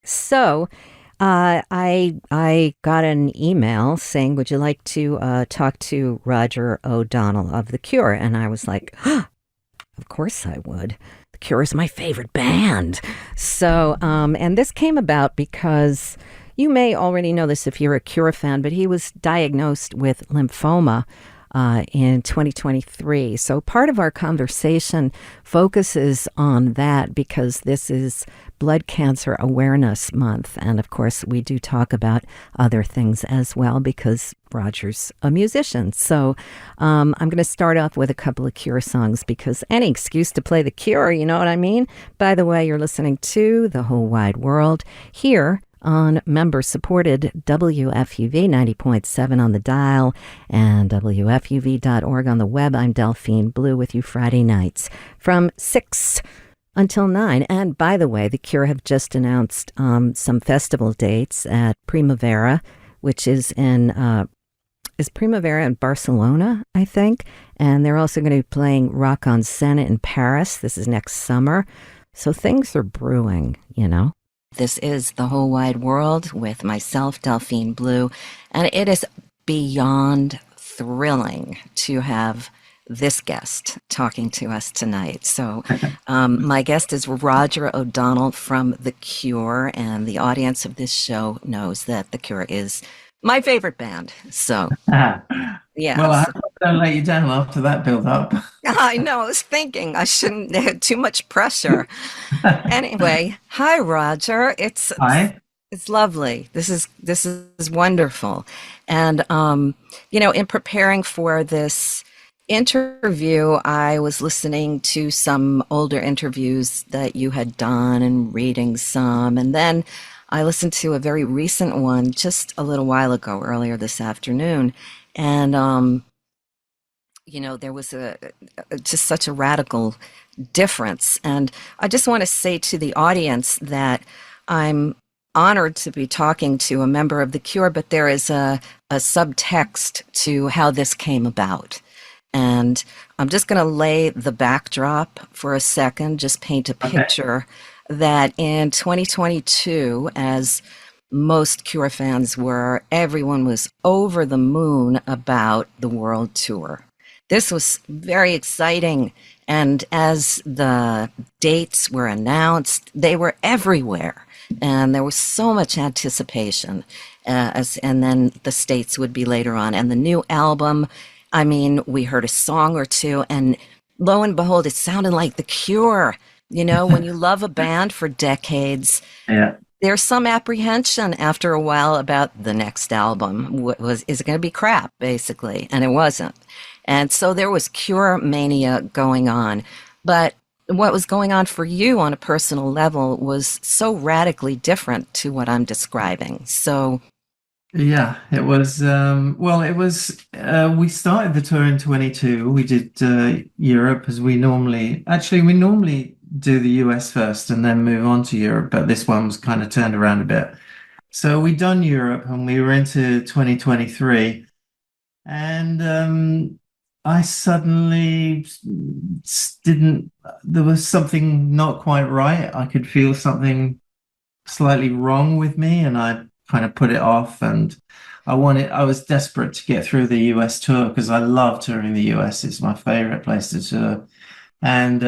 So I got an email saying, "Would you like to talk to Roger O'Donnell of The Cure?" And I was like, "Of course I would. The Cure is my favorite band." So, and this came about because you may already know this if you're a Cure fan, but he was diagnosed with lymphoma in 2023. So part of our conversation focuses on that because this is Blood Cancer Awareness Month. And of course, we do talk about other things as well because Roger's a musician. So I'm going to start off with a couple of Cure songs because any excuse to play The Cure, you know what I mean? By the way, you're listening to The Whole Wide World here on member-supported WFUV 90.7 on the dial and WFUV.org on the web. I'm Delphine Blue with you Friday nights from 6 until 9. And by the way, The Cure have just announced some festival dates at Primavera, which is Primavera in Barcelona, I think. And they're also going to be playing Rock on Seine in Paris. This is next summer. So things are brewing, you know. This is The Whole Wide World with myself, Delphine Blue, and it is beyond thrilling to have this guest talking to us tonight. So my guest is Roger O'Donnell from The Cure, and the audience of this show knows that The Cure is my favorite band. So, yeah. Well, I hope I don't let you down after that build-up. I know, I was thinking I shouldn't have too much pressure. Anyway, hi, Roger. Hi. It's lovely. This is wonderful. And, in preparing for this interview, I was listening to some older interviews that you had done and reading some. And then I listened to a very recent one just a little while ago, earlier this afternoon. And, there was just such a radical difference. And I just want to say to the audience that I'm honored to be talking to a member of The Cure, but there is a subtext to how this came about. And I'm just going to lay the backdrop for a second, just paint a picture that in 2022, as most Cure fans were, everyone was over the moon about the world tour. This was very exciting. And as the dates were announced, they were everywhere. And there was so much anticipation. And then the States would be later on. And the new album, I mean, we heard a song or two, and lo and behold, it sounded like The Cure. You know, when you love a band for decades, there's some apprehension after a while about the next album. Is it going to be crap, basically? And it wasn't. And so there was Cure mania going on. But what was going on for you on a personal level was so radically different to what I'm describing. So Yeah, it was, we started the tour in 22. We did Europe as we normally do the US first and then move on to Europe, but this one was kind of turned around a bit. So we done Europe and we were into 2023, and I suddenly there was something not quite right. I could feel something slightly wrong with me, and I kind of put it off. And I was desperate to get through the US tour because I love touring the US. It's my favorite place to tour. And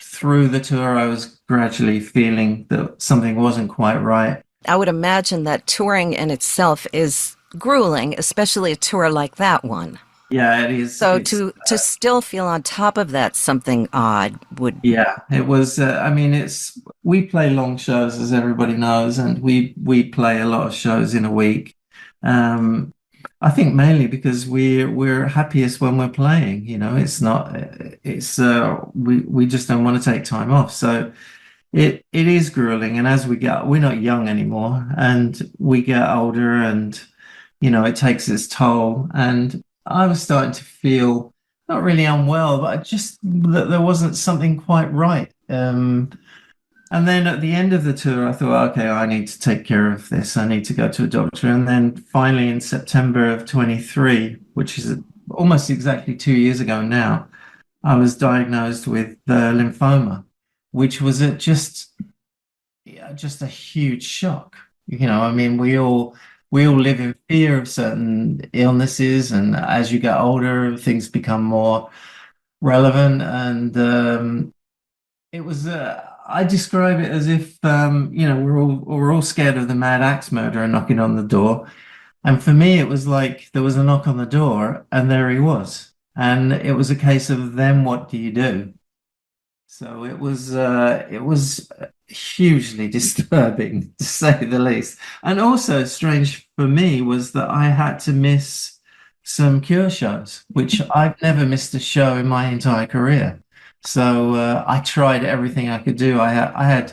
through the tour, I was gradually feeling that something wasn't quite right. I would imagine that touring in itself is grueling, especially a tour like that one. Yeah, it is. So to still feel on top of that something odd would. Yeah, it was. We play long shows, as everybody knows, and we play a lot of shows in a week. I think mainly because we're happiest when we're playing. You know, we just don't want to take time off. So it is grueling, and as we're not young anymore, and we get older, and it takes its toll. And I was starting to feel not really unwell, but just that there wasn't something quite right. And then at the end of the tour, I thought, okay, I need to take care of this. I need to go to a doctor. And then finally in September of 23, which is almost exactly 2 years ago now, I was diagnosed with lymphoma, which was yeah, just a huge shock. I mean, we all live in fear of certain illnesses, and as you get older, things become more relevant. And it was, I describe it as if, we're all scared of the Mad Axe murderer knocking on the door. And for me, it was like there was a knock on the door, and there he was. And it was a case of then what do you do? So it was hugely disturbing to say the least. And also strange for me was that I had to miss some Cure shows, which I've never missed a show in my entire career. So I tried everything I could do. I had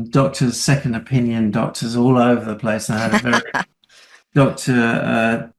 doctors, second opinion doctors all over the place. I had a very doctor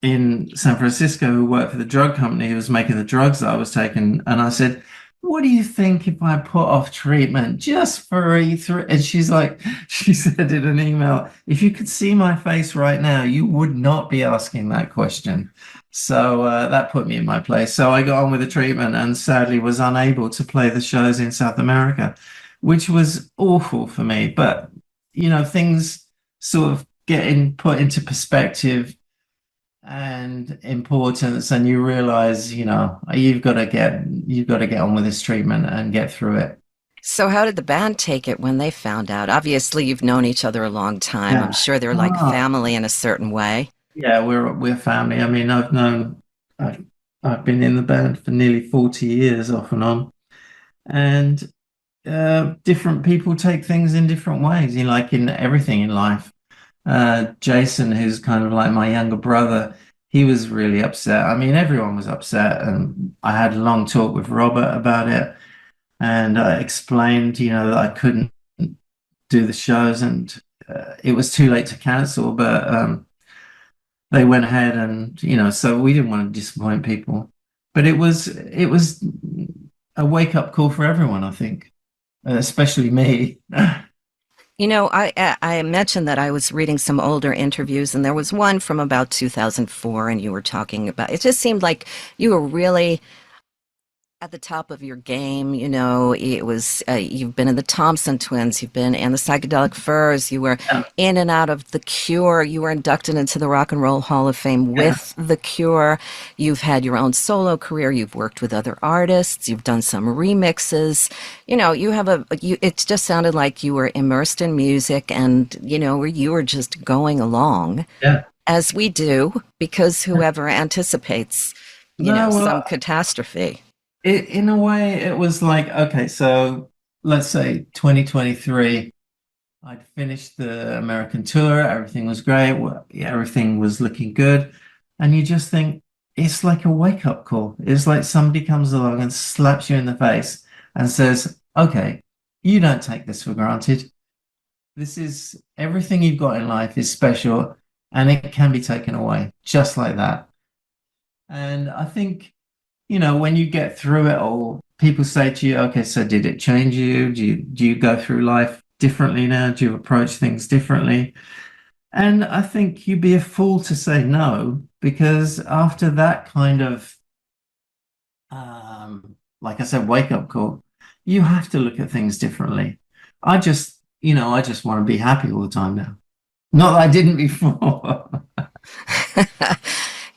in San Francisco who worked for the drug company who was making the drugs that I was taking. And I said, what do you think if I put off treatment just for E3? And she's like, she said in an email, if you could see my face right now, you would not be asking that question. So that put me in my place. So I got on with the treatment and sadly was unable to play the shows in South America, which was awful for me. But, things sort of getting put into perspective and importance, and you realize you've got to get on with this treatment and get through it. So, how did the band take it when they found out? Obviously, you've known each other a long time. I'm Yeah. sure they're like family in a certain way. Yeah, we're family. I mean, I've been in the band for nearly 40 years off and on, and different people take things in different ways, like in everything in life. Jason, who's kind of like my younger brother, he was really upset. I mean, everyone was upset, and I had a long talk with Robert about it, and I explained, that I couldn't do the shows, and it was too late to cancel, but they went ahead, and so we didn't want to disappoint people, but it was a wake up call for everyone, I think, especially me. I mentioned that I was reading some older interviews, and there was one from about 2004, and you were talking about it. Just seemed like you were really at the top of your game. It was you've been in the Thompson Twins, you've been in the Psychedelic Furs, you were Yeah, in and out of the Cure, you were inducted into the Rock and Roll Hall of Fame yeah. with the Cure. You've had your own solo career, you've worked with other artists, you've done some remixes. You have it just sounded like you were immersed in music, and you were just going along Yeah. as we do, because whoever anticipates No, some well, catastrophe. in a way, it was like, okay, so let's say 2023, I'd finished the American tour, everything was great, yeah, everything was looking good. And you just think it's like a wake-up call. It's like somebody comes along and slaps you in the face and says, okay, you don't take this for granted. This is everything you've got in life is special, and it can be taken away just like that. And I think when you get through it all, people say to you, okay, so did it change you? Do you go through life differently now? Do you approach things differently? And I think you'd be a fool to say no, because after that kind of, like I said, wake up call, you have to look at things differently. I just want to be happy all the time now. Not that I didn't before.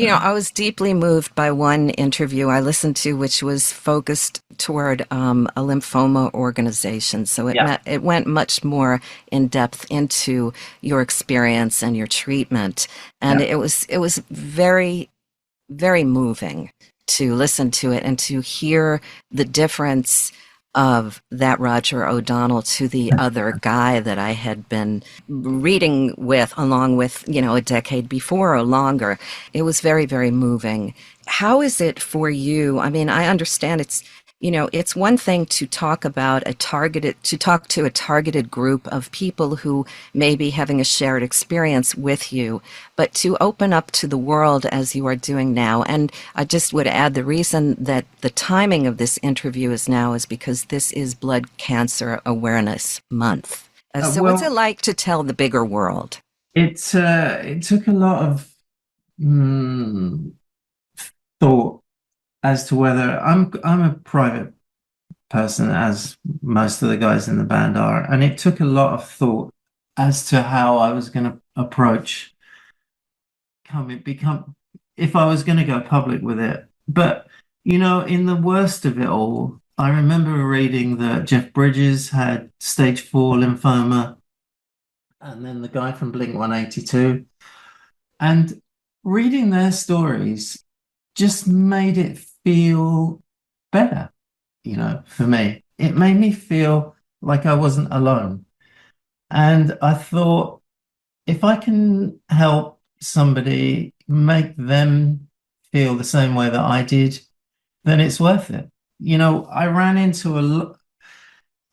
I was deeply moved by one interview I listened to, which was focused toward a lymphoma organization. So Yeah, it went much more in depth into your experience and your treatment, and yeah. it was very, very moving to listen to it and to hear the difference of that Roger O'Donnell to the other guy that I had been reading with, along with, a decade before or longer. It was very, very moving. How is it for you? I mean, I understand it's one thing to talk to a targeted group of people who may be having a shared experience with you, but to open up to the world as you are doing now. And I just would add, the reason that the timing of this interview is now is because this is Blood Cancer Awareness Month. So what's it Well, like to tell the bigger world? it took a lot of mm, thought as to whether I'm a private person, as most of the guys in the band are. And it took a lot of thought as to how I was going to approach become if I was going to go public with it. But, in the worst of it all, I remember reading that Jeff Bridges had stage 4 lymphoma, and then the guy from Blink 182. And reading their stories just made it feel better, for me. It made me feel like I wasn't alone. And I thought, if I can help somebody make them feel the same way that I did, then it's worth it. I ran into a lot,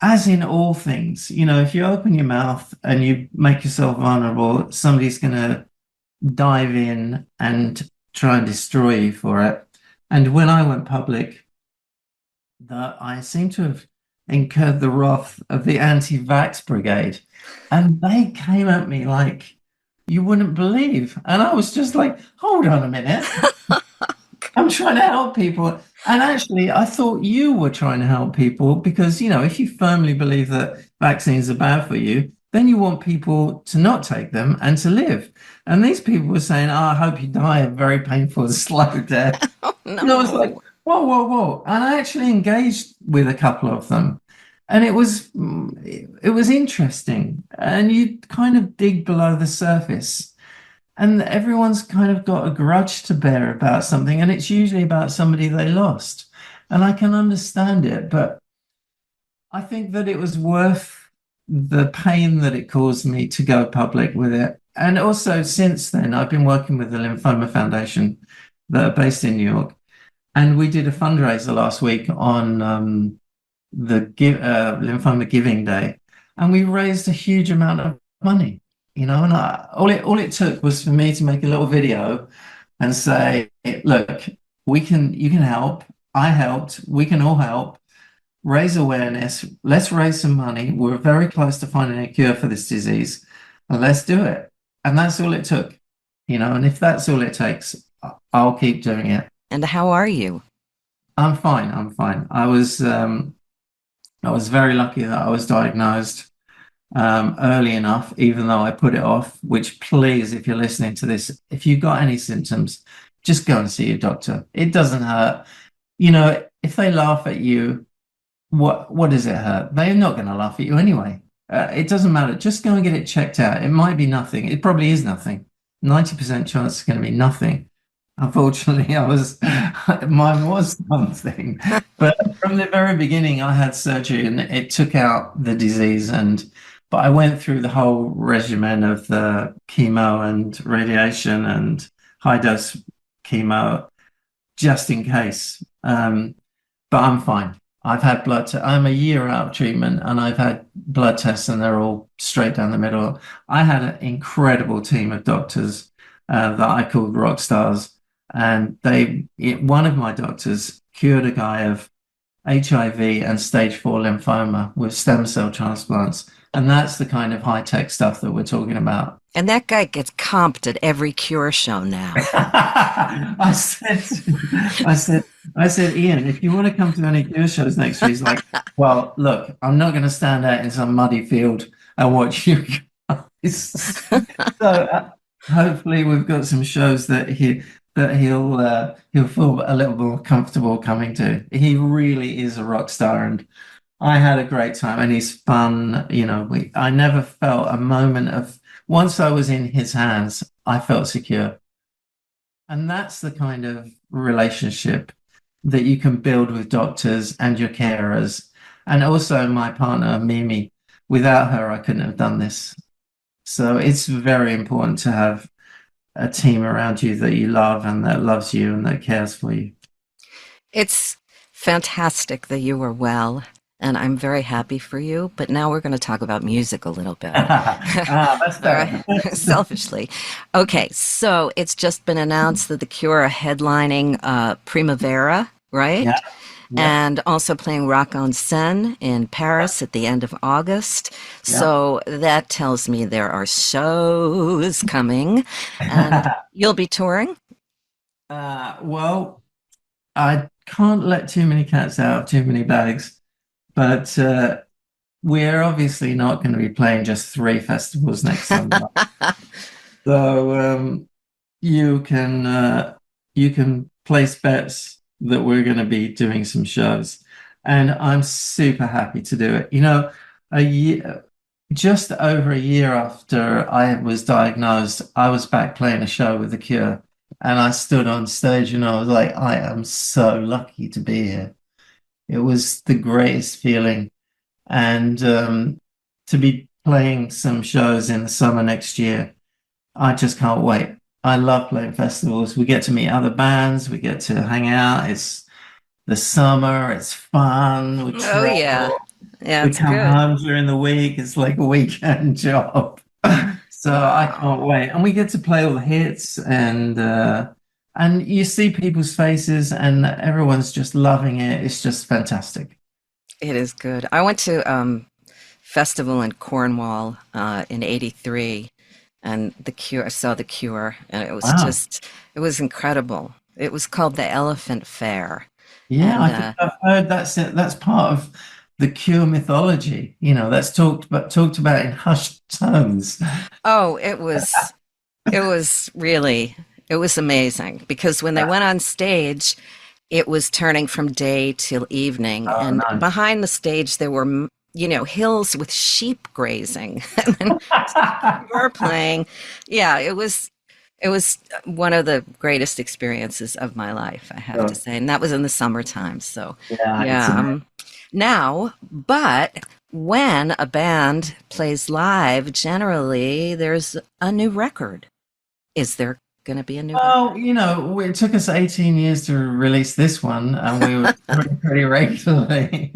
as in all things, if you open your mouth and you make yourself vulnerable, somebody's going to dive in and try and destroy you for it. And when I went public, that I seem to have incurred the wrath of the anti-vax brigade, and they came at me like you wouldn't believe. And I was just like, hold on a minute. I'm trying to help people. And actually, I thought you were trying to help people because, if you firmly believe that vaccines are bad for you, then you want people to not take them and to live. And these people were saying, I hope you die a very painful, slow death. Oh, no. And I was like, whoa, whoa, whoa. And I actually engaged with a couple of them. And it was interesting. And you kind of dig below the surface. And everyone's kind of got a grudge to bear about something. And it's usually about somebody they lost. And I can understand it. But I think that it was worth the pain that it caused me to go public with it. And also, since then, I've been working with the Lymphoma Foundation that are based in New York. And we did a fundraiser last week on the Lymphoma Giving Day. And we raised a huge amount of money. And all it took was for me to make a little video and say, look, you can help. I helped. We can all help. Raise awareness. Let's raise some money. We're very close to finding a cure for this disease, and let's do it. And that's all it took, and if that's all it takes, I'll keep doing it. And how are you? I'm fine. I was very lucky that I was diagnosed early enough, even though I put it off, which, please, if you're listening to this, if you've got any symptoms, just go and see your doctor. It doesn't hurt. If they laugh at you, what does it hurt? They're not going to laugh at you anyway. It doesn't matter. Just go and get it checked out. It might be nothing. It probably is nothing. 90% chance it's going to be nothing. Unfortunately, mine was something. But from the very beginning, I had surgery and it took out the disease. But I went through the whole regimen of the chemo and radiation and high dose chemo just in case. But I'm fine. I've had I'm a year out of treatment and I've had blood tests and they're all straight down the middle. I had an incredible team of doctors that I called rock stars. And one of my doctors cured a guy of HIV and stage 4 lymphoma with stem cell transplants. And that's the kind of high-tech stuff that we're talking about. And that guy gets comped at every Cure show now. I said, Ian, if you want to come to any Cure shows next year, he's like, well, look, I'm not going to stand out in some muddy field and watch you guys. So hopefully we've got some shows that he'll feel a little more comfortable coming to. He really is a rock star, and I had a great time, and he's fun. I never felt a moment of, once I was in his hands, I felt secure. And that's the kind of relationship that you can build with doctors and your carers. And also my partner, Mimi. Without her, I couldn't have done this. So it's very important to have a team around you that you love and that loves you and that cares for you. It's fantastic that you were well, and I'm very happy for you. But now we're going to talk about music a little bit. That's fair. Selfishly. Okay, so it's just been announced that the Cure are headlining Primavera, right? Yeah. And also playing Rock en Seine in Paris at the end of August. Yeah. So that tells me there are shows coming. And you'll be touring? Well, I can't let too many cats out of too many bags. but we're obviously not going to be playing just three festivals next summer. So you can place bets that we're going to be doing some shows, and I'm super happy to do it. A year, just over a year after I was diagnosed, I was back playing a show with The Cure, and I stood on stage and I was like, I am so lucky to be here. It was the greatest feeling, and to be playing some shows in the summer next year. I just can't wait. I love playing festivals. We get to meet other bands, we get to hang out. It's the summer, it's fun, we Oh, yeah. travel, Yeah, we it's come good. home during the week. It's like a weekend job. So I Wow. can't wait. And we get to play all the hits and you see people's faces and everyone's just loving it. It's just fantastic. It is good. I went to festival in Cornwall in '83, and The Cure. I saw The Cure, and Wow. it was incredible. It was called the Elephant Fair, Yeah, and I think I've heard that's part of the Cure mythology. That's talked about in hushed tones. oh, it was really it was amazing because when they went on stage, it was turning from day till evening, Oh, and nice. behind the stage there were hills with sheep grazing, and then were playing. Yeah, it was one of the greatest experiences of my life, I have to Oh, say. And that was in the summertime. So, yeah, it's yeah, amazing. now, but when a band plays live, generally there's a new record. Is there going to be a new record? Well, it took us 18 years to release this one, and we were touring pretty regularly.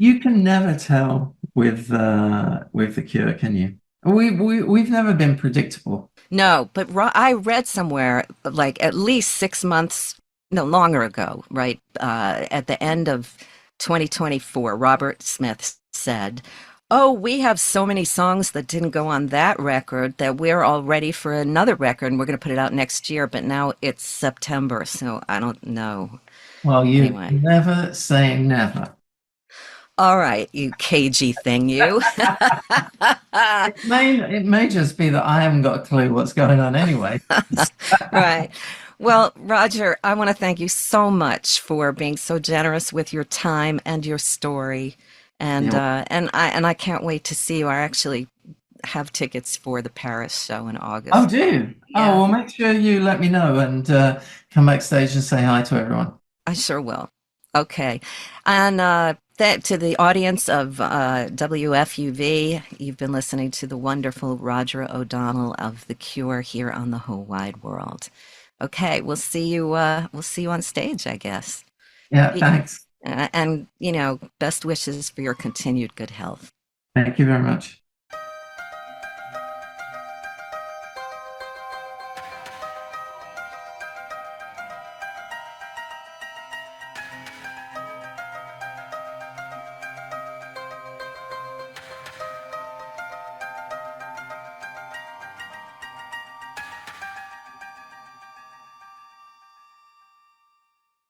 You can never tell with the Cure, can you? We've never been predictable. No, but I read somewhere like at least 6 months, no, longer ago, right? At the end of 2024, Robert Smith said, "Oh, we have so many songs that didn't go on that record that we're all ready for another record and we're going to put it out next year, but now it's September, so I don't know." Well, you Anyway. never say never. All right, you cagey thing, you. It may just be that I haven't got a clue what's going on anyway. Right. Well, Roger, I want to thank you so much for being so generous with your time and your story. Yeah. And I can't wait to see you. I actually have tickets for the Paris show in Oh, August. do? Oh, Yeah, well, make sure you let me know and come backstage and say hi to everyone. I sure will. Okay. And that to the audience of WFUV, you've been listening to the wonderful Roger O'Donnell of The Cure here on the whole wide world. Okay, we'll see you on stage, I guess. Yeah, thanks. And best wishes for your continued good health. Thank you very much.